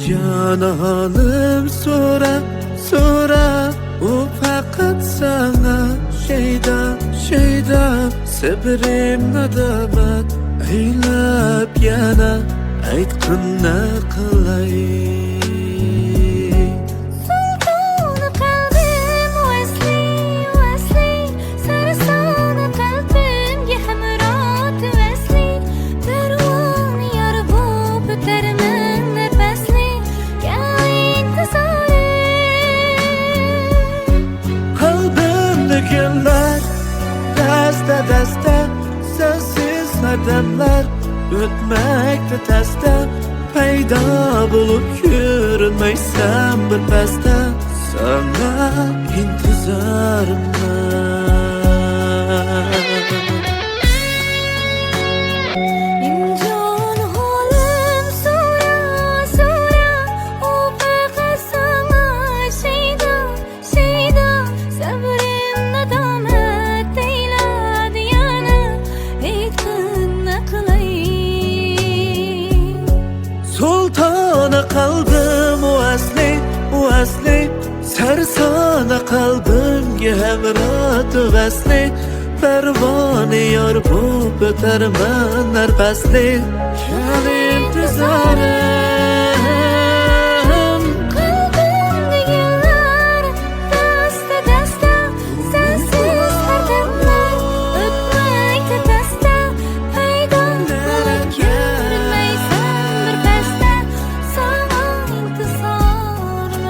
Canahanım so'ra, so'ra, u faqat sana şeyda sabrim nadamat aylab yana aytqinna qilay. Günler dasta sessiz adamlar ötmekte testa payda bulup yürünmeysem bir pasta sana intizarımda. Sultana kalbim o asli Sarsana kalbimge hemrat vasli Pervane yar bu ötermen her pasli Kal intizarım Kalbimde yıllar dasta sensiz her demler ötmekte testa payda bulup yürünmeysen bir pasta sana intizarım.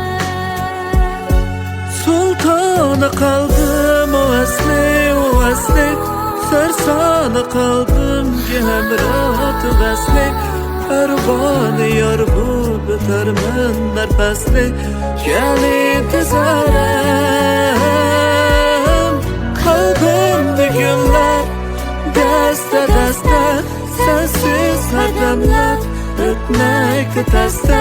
Sultana kalbim o asli Sarsana kalbimge hemrat vasli Pervane yar bu ötermen her pasli Kal intizarım kalbimde günler dasta sensiz her demler ötmekte testa